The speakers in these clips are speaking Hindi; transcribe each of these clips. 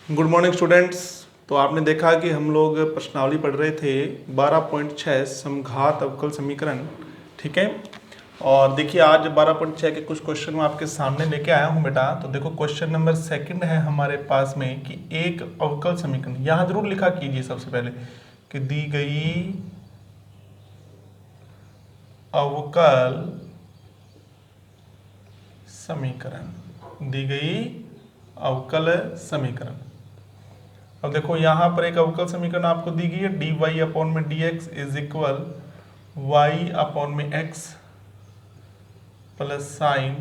Good morning students. तो आपने देखा कि हम लोग प्रश्नावली पढ़ रहे थे 12.6 समघात अवकल समीकरण। ठीक है, और देखिए आज 12.6 के कुछ क्वेश्चन मैं आपके सामने लेके आया हूँ बेटा। तो देखो क्वेश्चन नंबर सेकंड है हमारे पास में कि एक अवकल समीकरण, यहाँ जरूर लिखा कीजिए सबसे पहले कि दी गई अवकल समीकरण, दी गई अवकल समीकरण। अब देखो यहाँ पर एक अवकल समीकरण आपको दी गई है dy अपॉन में dx is equal y upon में x plus sign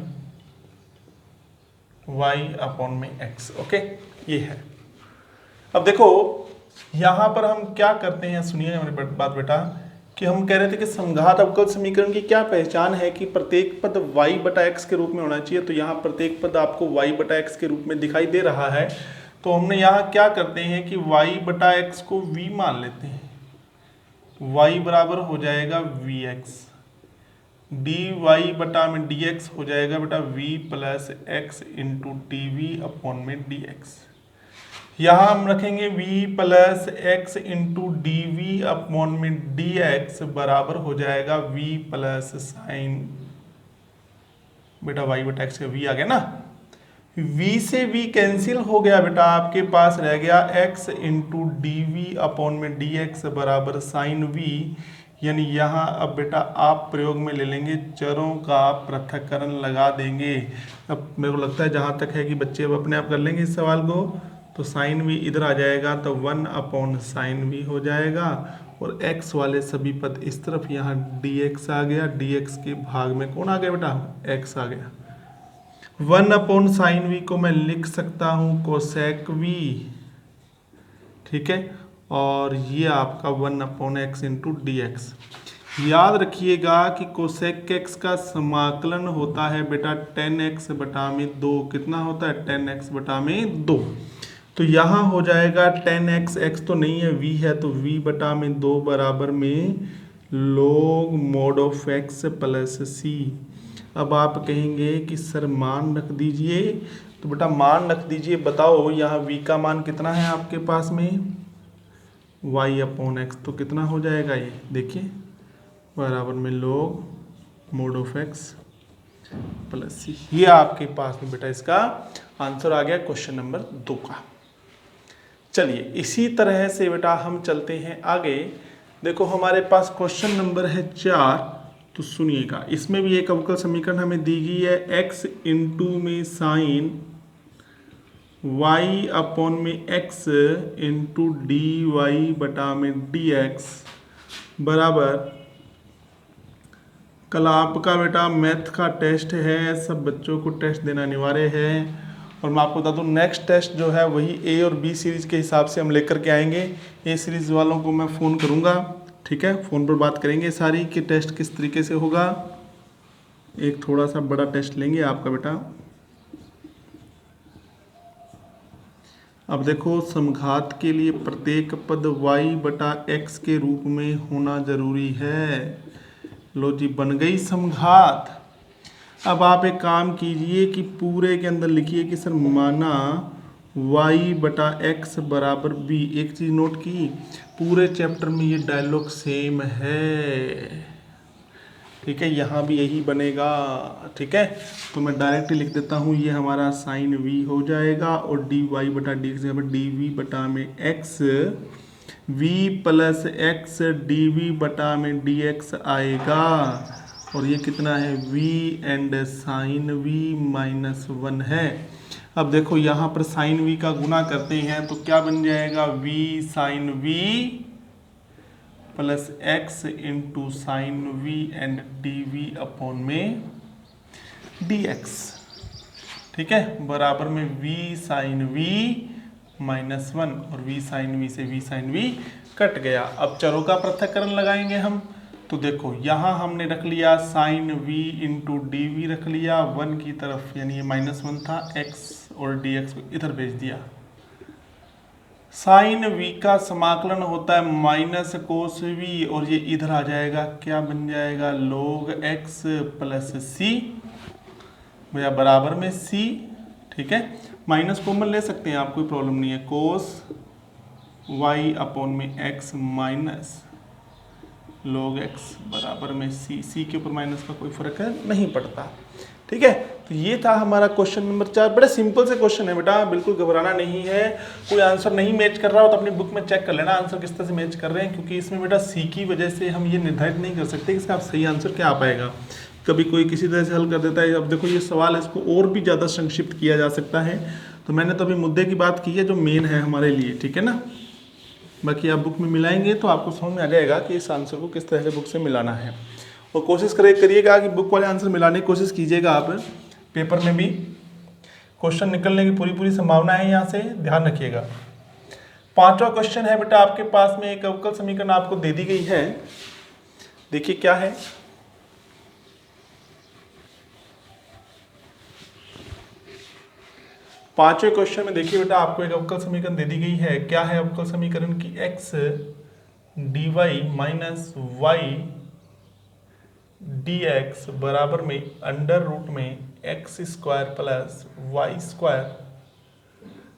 y upon में x। ओके, ये है। अब देखो यहाँ पर हम क्या करते हैं, सुनिए हमारी बात बेटा, कि हम कह रहे थे कि समघात अवकल समीकरण की क्या पहचान है कि प्रत्येक पद y बटा x के रूप में होना चाहिए। तो यहाँ प्रत्येक पद आपको y बटा x के रूप में दिखाई दे रहा है। तो हमने यहाँ क्या करते हैं कि y बटा x को v मान लेते हैं। y बराबर हो जाएगा vx, dy बटा में dx हो जाएगा बेटा v plus x into d v upon में dx। यहाँ हम रखेंगे v plus x into d v upon में dx बराबर हो जाएगा v प्लस साइन बेटा y बटा x का v आ गया ना। v से v कैंसिल हो गया बेटा, आपके पास रह गया x into d v upon में dx बराबर साइन v। यानी यहाँ अब बेटा आप प्रयोग में ले लेंगे चरों का पृथक्करण लगा देंगे। अब मेरे को लगता है जहाँ तक है कि बच्चे अब अपने आप कर लेंगे इस सवाल को। तो साइन v इधर आ जाएगा तो 1 अपॉन साइन v हो जाएगा, और x वाले सभी पद इस तरफ, यहाँ dx आ गया, dx के भाग में कौन आ गया बेटा, x आ गया। 1 अपॉन साइन v को मैं लिख सकता हूँ कोसेक v, ठीक है, और ये आपका 1 upon x into d x. याद रखिएगा कि कोसेक एक्स का समाकलन होता है बेटा 10x बटा में 2। कितना होता है, 10x बटा में 2। तो यहाँ हो जाएगा 10x, x तो नहीं है v है, तो v बटा में 2 बराबर में log mod of x plus c। अब आप कहेंगे कि सर मान रख दीजिए, तो बेटा मान रख दीजिए। बताओ यहाँ v का मान कितना है आपके पास में, y अपॉन एक्स, तो कितना हो जाएगा ये देखिए, बराबर में log mod of x plus c। ये आपके पास में बेटा इसका आंसर आ गया क्वेश्चन नंबर 2 का। चलिए इसी तरह से बेटा हम चलते हैं आगे। देखो हमारे पास क्वेश्चन नंबर है 4। तो सुनिएगा, इसमें भी एक अवकल समीकरण हमें दी गई है x इंटू में साइन y अपॉन में x इंटू डी वाई बटा में dx बराबर, कल आपका बेटा मैथ का टेस्ट है, सब बच्चों को टेस्ट देना अनिवार्य है। और मैं आपको बता दूं नेक्स्ट टेस्ट जो है वही ए और बी सीरीज़ के हिसाब से हम लेकर के आएंगे। ए सीरीज़ वालों को मैं फ़ोन करूंगा, ठीक है, फ़ोन पर बात करेंगे सारी कि टेस्ट किस तरीके से होगा। एक थोड़ा सा बड़ा टेस्ट लेंगे आपका बेटा। अब देखो समघात के लिए प्रत्येक पद y बटा x के रूप में होना जरूरी है। लो जी बन गई समघात। अब आप एक काम कीजिए कि पूरे के अंदर लिखिए कि सर माना y बटा x बराबर b। एक चीज़ नोट की, पूरे चैप्टर में ये डायलॉग सेम है, ठीक है, यहाँ भी यही बनेगा, ठीक है। तो मैं डायरेक्ट ही लिख देता हूँ, ये हमारा साइन v हो जाएगा और डी वाई बटा डी एक्स डी वी बटा में x, v plus x d v बटा में डी एक्स आएगा, और ये कितना है v and sine v minus 1 है। अब देखो यहाँ पर साइन v का गुना करते हैं तो क्या बन जाएगा, v sine v plus x into sine v and d v upon में डी एक्स, ठीक है, बराबर में v साइन v माइनस 1, और v साइन v से v साइन v कट गया। अब चरों का पृथक्करण लगाएंगे हम। तो देखो यहाँ हमने रख लिया sine v into d v रख लिया 1 की तरफ, यानी ये माइनस 1 था, x और डी एक्स को इधर भेज दिया। साइन v का समाकलन होता है माइनस कोस v, और ये इधर आ जाएगा, क्या बन जाएगा, log x प्लस c भैया बराबर में c, ठीक है, माइनस कॉमन ले सकते हैं आप, कोई प्रॉब्लम नहीं है। कोस y अपॉन में x माइनस log x बराबर में c के ऊपर माइनस का कोई फर्क नहीं पड़ता। ठीक है, तो ये था हमारा क्वेश्चन नंबर 4। बड़े सिंपल से क्वेश्चन है बेटा, बिल्कुल घबराना नहीं है। कोई आंसर नहीं मैच कर रहा हो तो अपनी बुक में चेक कर लेना आंसर किस तरह से मैच कर रहे हैं, क्योंकि इसमें बेटा सी की वजह से हम ये निर्धारित नहीं कर सकते कि इसका सही आंसर क्या आ पाएगा। कभी कोई किसी तरह से हल कर देता है। अब देखो ये सवाल है, इसको और भी ज़्यादा संक्षिप्त किया जा सकता है, तो मैंने तो अभी मुद्दे की बात की है जो मेन है हमारे लिए। ठीक है ना, बाकी आप बुक में मिलाएंगे तो आपको समझ में आ जाएगा कि इस आंसर को किस तरह से बुक से मिलाना है। और कोशिश करिएगा कि बुक वाले आंसर मिलाने की कोशिश कीजिएगा। आप पेपर में भी क्वेश्चन निकलने की पूरी संभावना है, यहाँ से ध्यान रखिएगा। 5वां क्वेश्चन है बेटा आपके पास में, एक अवकल समीकरण आपको दे दी गई है। देखिए क्या है, पांचवें क्वेश्चन में देखिए बेटा आपको एक अवकल समीकरण दे दी गई है। क्या है अवकल समीकरण की, x dy minus y dx बराबर में अंडर रूट में x square plus y square.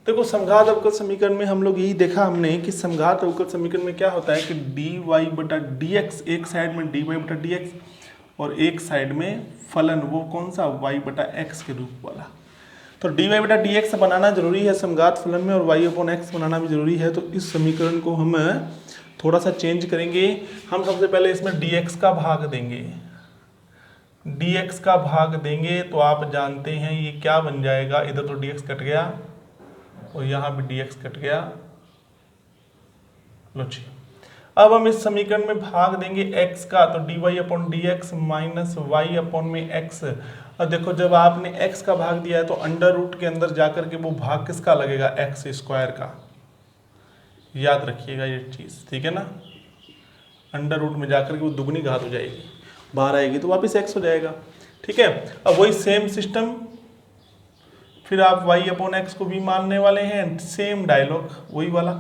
देखो समघात अवकल समीकरण में हम लोग यही देखा हमने कि समघात अवकल समीकरण में क्या होता है कि dy बटा dx, एक साइड में dy बटा dx और एक साइड में फलन, वो कौन सा, y बटा x के रूप वाला। तो dy बटा dx बनाना जरूरी है समघात फलन में, और y अपॉन x बनाना भी जरूरी है। तो इस समीकरण को हम थोड़ा सा चेंज करेंगे। हम सबसे पहले इसमें dx का भाग देंगे, dx का भाग देंगे तो आप जानते हैं ये क्या बन जाएगा, इधर तो dx कट गया और यहाँ भी dx कट गया। लो जी, अब हम इस समीकरण में भाग देंगे x का, तो dy upon dx minus y upon में x। अब देखो जब आपने x का भाग दिया है तो अंडर रूट के अंदर जाकर के वो भाग किसका लगेगा, x स्क्वायर का। याद रखिएगा ये चीज़, ठीक है ना। अंडर रूट में जाकर के वो दुगनी घात हो जाएगी, बाहर आएगी तो वापस x हो जाएगा। ठीक है, अब वही सेम सिस्टम, फिर आप y अपॉन x को v मानने वाले हैं, सेम डायलॉग वही वाला।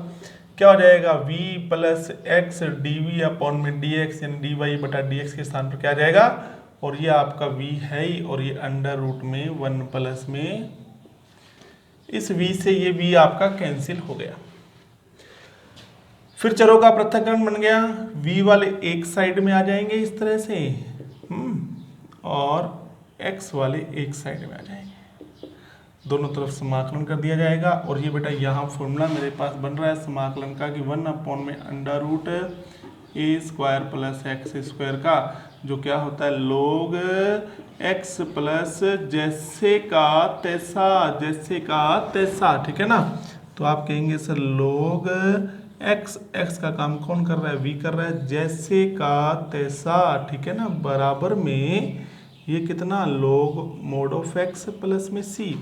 क्या हो जाएगा, v plus x d v upon में डी एक्स, यानी डी वाई बटा डी एक्स के स्थान पर क्या आ जाएगा, और ये आपका v है ही, और ये अंडर रूट में 1 प्लस में इस v से ये v आपका कैंसिल हो गया। फिर चरों का पृथक्करण बन गया, v वाले एक साइड में आ जाएंगे इस तरह से, और x वाले एक साइड में आ जाएंगे, दोनों तरफ समाकलन कर दिया जाएगा। और ये बेटा यहाँ फॉर्मूला मेरे पास बन रहा है समाकलन का कि 1 अपॉन में अंडर रूट ए स्क्वायर प्लस एक्स स्क्वायर का, जो क्या होता है लोग x प्लस जैसे का तैसा, ठीक है ना। तो आप कहेंगे सर लोग x का काम कौन कर रहा है, v कर रहा है, जैसे का तैसा, ठीक है ना, बराबर में ये कितना लोग मोड ऑफ x प्लस में c।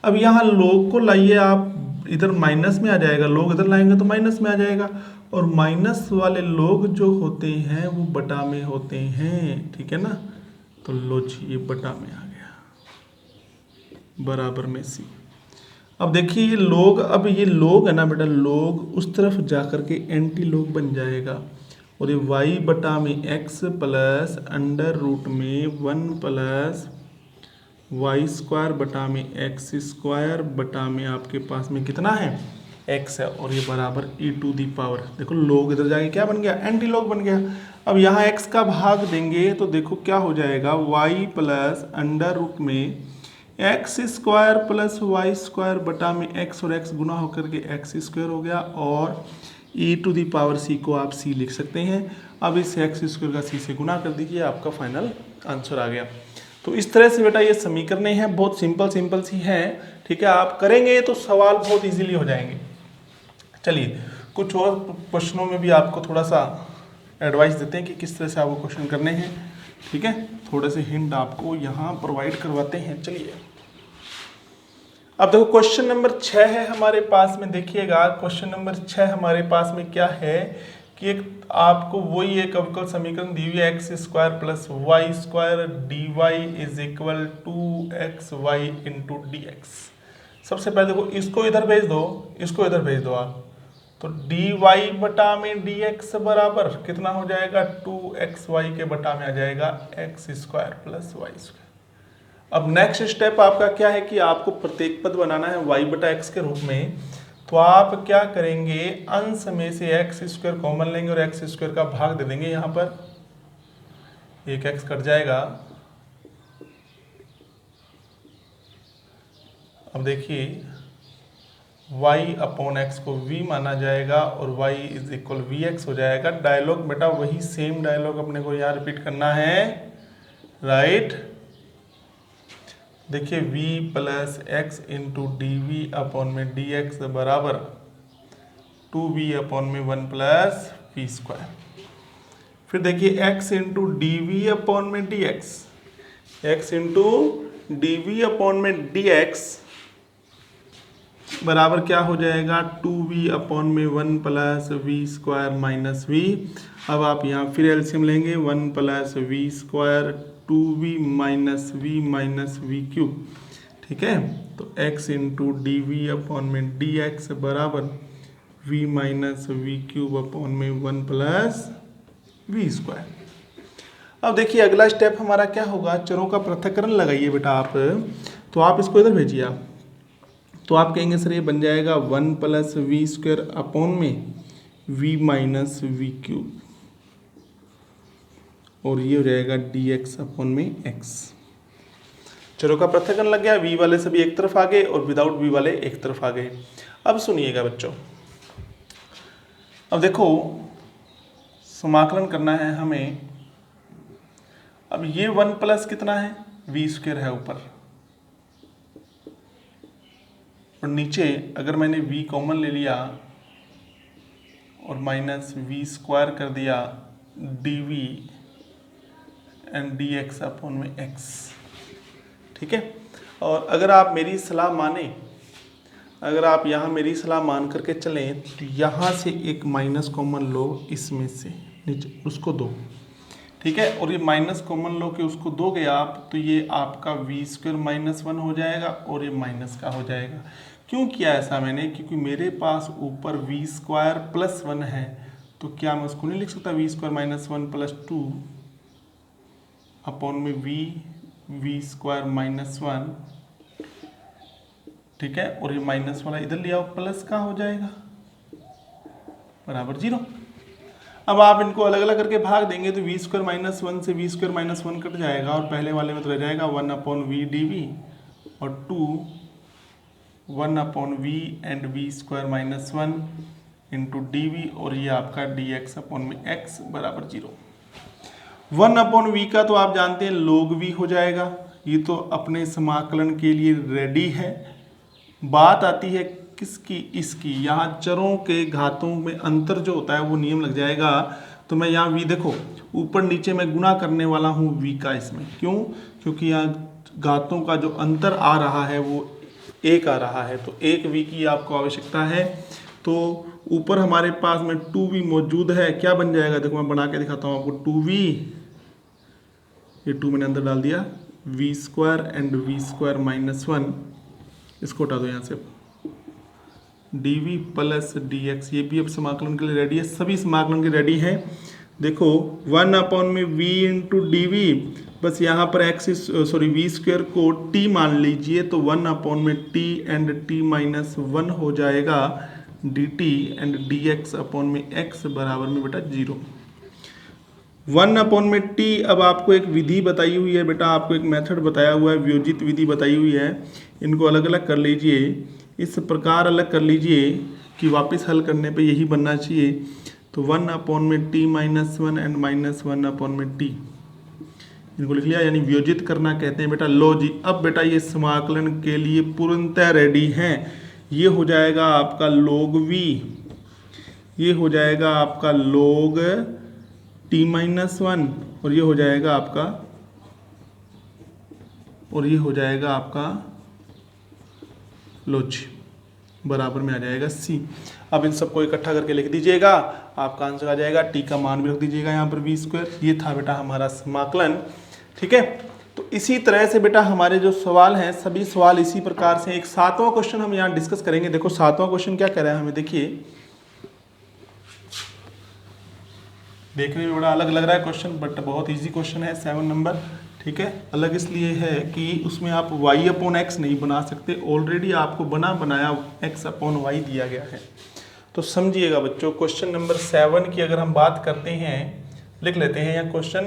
अब यहाँ लोग को लाइए आप, इधर माइनस में आ जाएगा, लोग इधर लाएंगे तो माइनस में आ जाएगा, और माइनस वाले लोग जो होते हैं वो बटा में होते हैं, ठीक है ना। तो लो जी ये बटा में आ गया बराबर में c। अब देखिए ये लोग, अब ये लोग है ना बेटा, लोग उस तरफ जाकर के एंटी लोग बन जाएगा, और ये y बटा में x प्लस अंडर रूट में 1 प्लस वाई स्क्वायर बटा में एक्स स्क्वायर बटा में आपके पास में कितना है x है, और ये बराबर e टू दी पावर, देखो लोग इधर जाके क्या बन गया, एंटी लोग बन गया। अब यहाँ x का भाग देंगे तो देखो क्या हो जाएगा, y प्लस अंडर रूट में x square plus y square बटा में x, और x गुना होकर के एक्स स्क्वायर हो गया, और e to the power c को आप c लिख सकते हैं। अब इस x स्क्वायर का c से गुना कर दीजिए, आपका फाइनल आंसर आ गया। तो इस तरह से बेटा ये समीकरणें हैं, बहुत सिंपल सी हैं, ठीक है। आप करेंगे तो सवाल बहुत इजीली हो जाएंगे। चलिए कुछ और क्वेश्चनों में भी आपको थोड़ा सा एडवाइस देते हैं कि किस तरह से आपको क्वेश्चन करने हैं, ठीक है। थोड़े से हिंट आपको यहाँ प्रोवाइड करवाते हैं। चलिए अब देखो क्वेश्चन नंबर 6 है हमारे पास में, देखिएगा क्वेश्चन नंबर 6 हमारे पास में क्या है कि एक आपको वही एक अवकल समीकरण दी हुई है, x square plus y square d y is equal to x y into d x. सबसे पहले देखो इसको इधर भेज दो, इसको इधर भेज दो आप, तो डी वाई बटा में डी एक्स बराबर कितना हो जाएगा, 2xy के बटा में आ जाएगा x square plus y square. अब नेक्स्ट स्टेप आपका क्या है कि आपको प्रत्येक पद बनाना है y बटा एक्स के रूप में। तो आप क्या करेंगे, अंश में से एक्स स्क्वायर कॉमन लेंगे और एक्स स्क्वायर का भाग दे देंगे, यहाँ पर एक एक्स कट जाएगा। अब देखिए y अपॉन एक्स को v माना जाएगा और y is equal v x हो जाएगा। डायलॉग बेटा वही सेम डायलॉग अपने को यहाँ रिपीट करना है, राइट। देखिए v plus x into d v upon में डी एक्स बराबर 2v अपॉन में 1 प्लस वी स्क्वायर। फिर देखिए x into d v upon में d x, x into d v upon में डी एक्स बराबर क्या हो जाएगा, 2v अपॉन में 1 plus v square minus v. अब आप यहाँ फिर एलसीएम लेंगे, 1 plus v square 2v minus v cube, ठीक है। तो x into d v upon में डी एक्स बराबर v minus v cube upon में 1 प्लस वी स्क्वायर। अब देखिए अगला स्टेप हमारा क्या होगा, चरों का पृथक्करण लगाइए बेटा आप। तो आप इसको इधर भेजिए आप, तो आप कहेंगे सर ये बन जाएगा 1 प्लस वी स्क्वायर अपॉन में v माइनस वी क्यूब, और ये हो जाएगा dx अपॉन में x। चरों का पृथक्करण लग गया, v वाले सभी एक तरफ आ गए और विदाउट v वाले एक तरफ आ गए। अब सुनिएगा बच्चों, अब देखो समाकलन करना है हमें। अब ये 1 प्लस कितना है, वी स्क्वायर है ऊपर, और नीचे अगर मैंने v कॉमन ले लिया और माइनस वी स्क्वायर कर दिया dv एंड dx अपॉन में x, ठीक है। और अगर आप मेरी सलाह माने, अगर आप यहाँ मेरी सलाह मान करके चलें तो यहाँ से एक माइनस कॉमन लो, इसमें से नीचे उसको दो, ठीक है। और ये माइनस कॉमन लो के उसको दोगे आप, तो ये आपका वी स्क्वायर माइनस 1 हो जाएगा और ये माइनस का हो जाएगा। क्यों किया ऐसा मैंने, क्योंकि मेरे पास ऊपर वी स्क्वायर प्लस 1 है, तो क्या मैं उसको नहीं लिख सकता v square minus 1 plus 2 upon में वी स्क्वायर माइनस 1, ठीक है। और ये माइनस वाला इधर लिया प्लस का हो जाएगा बराबर 0। अब आप इनको अलग अलग करके भाग देंगे तो वी स्क्वायर माइनस 1 से वी स्क्वायर माइनस 1 कट जाएगा, और पहले वाले में तो रह जाएगा 1 अपॉन वी डी वी और 1 upon v and v square minus 1 into d v, और ये आपका डी एक्स अपॉन में एक्स बराबर 0। 1 अपॉन वी का तो आप जानते हैं log v हो जाएगा, ये तो अपने समाकलन के लिए रेडी है। बात आती है किसकी, इसकी। यहाँ चरों के घातों में अंतर जो होता है वो नियम लग जाएगा। तो मैं यहाँ v देखो ऊपर नीचे मैं गुणा करने वाला हूँ v का इसमें, क्यों, क्योंकि यहाँ घातों का जो अंतर आ रहा है वो 1 आ रहा है, तो 1 v की आपको आवश्यकता है। तो ऊपर हमारे पास में 2v मौजूद है, क्या बन जाएगा देखो मैं बना के दिखाता हूँ आपको। 2v, ये 2 मैंने अंदर डाल दिया, v square and v square minus 1, इसको हटा दो यहाँ से, dv प्लस dx, ये भी अब समाकलन के लिए रेडी है, सभी समाकलन के रेडी है। देखो 1 अपॉन में v इंटू डी वी, बस यहाँ पर वी स्क्वायर को t मान लीजिए, तो 1 अपॉन में t एंड t माइनस 1 हो जाएगा dt एंड dx अपॉन में x बराबर में बेटा 0। 1 अपॉन में t, अब आपको एक विधि बताई हुई है बेटा, आपको एक मेथड बताया हुआ है, व्योजित विधि बताई हुई है, इनको अलग अलग कर लीजिए, इस प्रकार अलग कर लीजिए कि वापस हल करने पे यही बनना चाहिए। तो 1 अपॉन में t minus 1 and minus 1 upon में t, इनको लिख लिया, यानी व्योजित करना कहते हैं बेटा। लो जी, अब बेटा ये समाकलन के लिए पूर्णतः रेडी हैं। ये हो जाएगा आपका log v, ये हो जाएगा आपका log t माइनस 1, और ये हो जाएगा आपका, और ये हो जाएगा आपका लोच बराबर में आ जाएगा c। अब इन सबको इकट्ठा करके लिख दीजिएगा, आपका आंसर आ जाएगा। t का मान भी रख दीजिएगा यहाँ पर वी स्क्वायर। ये था बेटा हमारा समाकलन, ठीक है। तो इसी तरह से बेटा हमारे जो सवाल हैं सभी सवाल इसी प्रकार से। एक 7वां क्वेश्चन हम यहाँ डिस्कस करेंगे। देखो 7वां क्वेश्चन क्या कह रहा है हमें, देखिए देखने में बड़ा अलग लग रहा है क्वेश्चन, बट बहुत इजी क्वेश्चन है। 7 नंबर ठीक है, अलग इसलिए है कि उसमें आप y अपॉन एक्स नहीं बना सकते, ऑलरेडी आपको बनाया x अपॉन वाई दिया गया है। तो समझिएगा बच्चों, क्वेश्चन नंबर 7 की अगर हम बात करते हैं, लिख लेते हैं यहाँ क्वेश्चन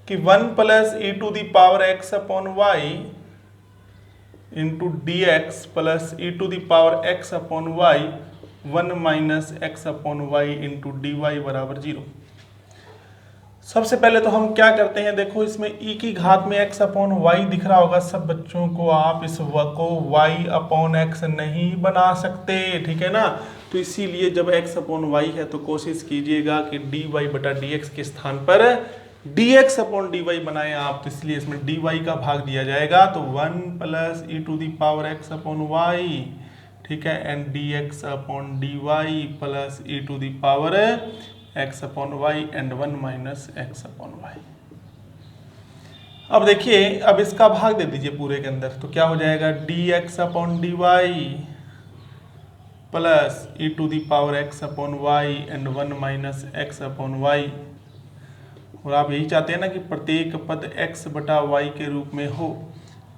कि 1 plus e to the power x upon y into d x plus e to the power x upon y 1 minus x upon y into d y बराबर 0। सबसे पहले तो हम क्या करते हैं, देखो इसमें e की घात में x अपॉन वाई दिख रहा होगा सब बच्चों को, आप इस w को y अपॉन एक्स नहीं बना सकते, ठीक है ना। तो इसीलिए जब x अपॉन वाई है तो कोशिश कीजिएगा कि dy बटा dx के स्थान पर dx अपॉन dy बनाए आप, तो इसलिए इसमें dy का भाग दिया जाएगा। तो 1 plus e to the power x upon y, ठीक है, and dx upon dy plus e to the power x upon y and 1 minus x upon y. अब देखिए, अब इसका भाग दे दीजिए पूरे के अंदर, तो क्या हो जाएगा dx upon dy plus e to the power x upon y and 1 minus x upon y. और आप यही चाहते हैं ना कि प्रत्येक पद x बटा y के रूप में हो,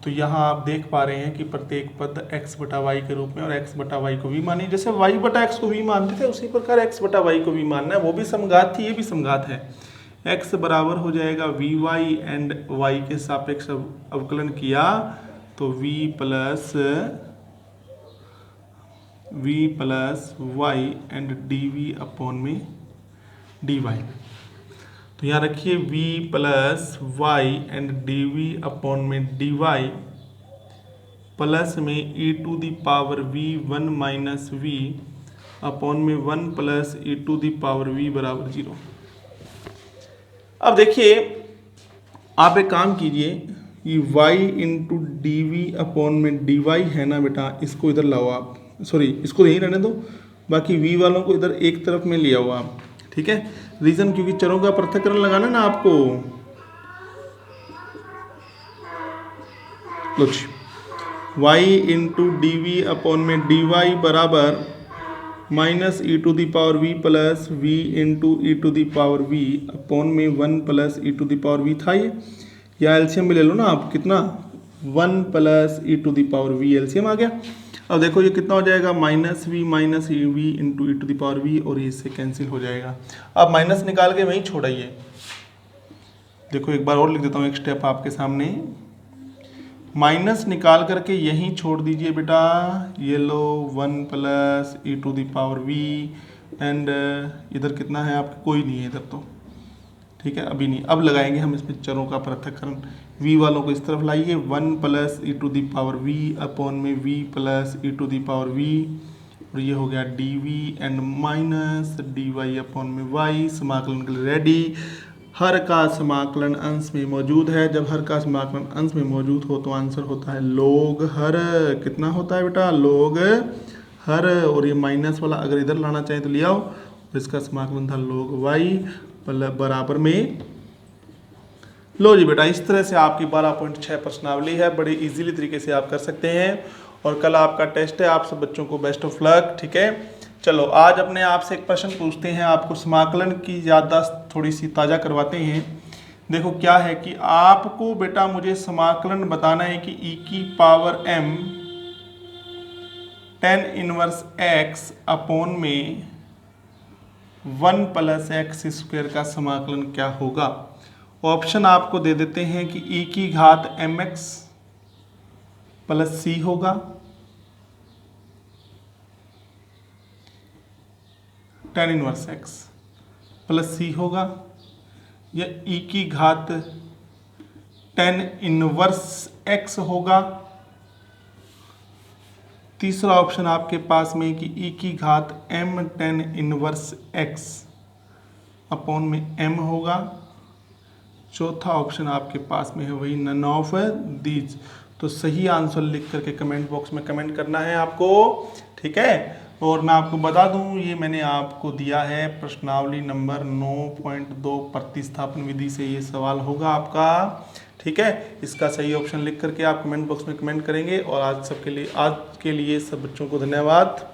तो यहाँ आप देख पा रहे हैं कि प्रत्येक पद x बटा y के रूप में, और x बटा y को भी मानिए, जैसे y बटा x को भी मानते थे उसी प्रकार x बटा y को भी मानना है, वो भी समघात थी, ये भी समघात है। x बराबर हो जाएगा vy एंड y के सापेक्ष अवकलन किया तो v plus y and dv अपॉन में dy। तो यहाँ रखिए v plus y and d v upon में डी वाई प्लस में e to the power v 1 minus v upon में 1 plus e to the power v बराबर 0। अब देखिए, आप एक काम कीजिए, ये y into d v upon में डी वाई है ना बेटा, इसको इधर लाओ आप, सॉरी इसको यहीं रहने दो, बाकी v वालों को इधर एक तरफ में ले आओ आप, ठीक है। रीजन क्योंकि चरों का पृथक्करण लगाना ना आपको। लो जी, y into d v upon में डी वाई बराबर minus e to the power v plus v into e to the power v upon में 1 plus e to the power v था ये, या एलसीएम भी ले लो ना आप, कितना 1 plus e to the power v LCM आ गया। अब देखो ये कितना हो जाएगा, minus v into e to the power v, और ये इससे कैंसिल हो जाएगा। अब माइनस निकाल के वहीं छोड़ाइए, देखो एक बार और लिख देता हूँ एक स्टेप आपके सामने, माइनस निकाल करके यहीं छोड़ दीजिए बेटा, ये लो 1 plus e to the power v and इधर कितना है आपका, कोई नहीं है इधर तो, ठीक है, अभी नहीं। अब लगाएंगे हम इसमें चरों का पृथक्करण, v वालों को इस तरफ लाइए, 1 plus e to the power v upon में v plus e to the power v, और ये हो गया dv and minus dy upon में y। समाकलन के लिए रेडी। हर का समाकलन अंश में मौजूद है, जब हर का समाकलन अंश में मौजूद हो तो आंसर होता है लोग हर। कितना होता है बेटा, लोग हर, और ये माइनस वाला अगर इधर लाना चाहें तो ले आओ, और इसका समाकलन था लोग y बराबर में। लो जी बेटा, इस तरह से आपकी 12.6 प्रश्नावली है, बड़े इजीली तरीके से आप कर सकते हैं, और कल आपका टेस्ट है। आप सब बच्चों को बेस्ट ऑफ लक, ठीक है। चलो आज अपने आप से एक प्रश्न पूछते हैं, आपको समाकलन की याददाश्त थोड़ी सी ताज़ा करवाते हैं। देखो क्या है कि आपको बेटा मुझे समाकलन बताना है कि e की power m tan inverse x upon में 1 प्लस एक्स स्क्वायर का समाकलन क्या होगा। ऑप्शन आपको दे देते हैं कि e की घात mx प्लस c होगा, tan inverse x plus c होगा, या e की घात tan इनवर्स x होगा। तीसरा ऑप्शन आपके पास में कि e की घात m tan inverse x upon में m होगा। चौथा ऑप्शन आपके पास में है वही नन ऑफ दीज। तो सही आंसर लिख करके कमेंट बॉक्स में कमेंट करना है आपको, ठीक है। और मैं आपको बता दूं, ये मैंने आपको दिया है प्रश्नावली नंबर 9.2 प्रतिस्थापन विधि से ये सवाल होगा आपका, ठीक है। इसका सही ऑप्शन लिख करके आप कमेंट बॉक्स में कमेंट करेंगे। और आज के लिए सब बच्चों को धन्यवाद।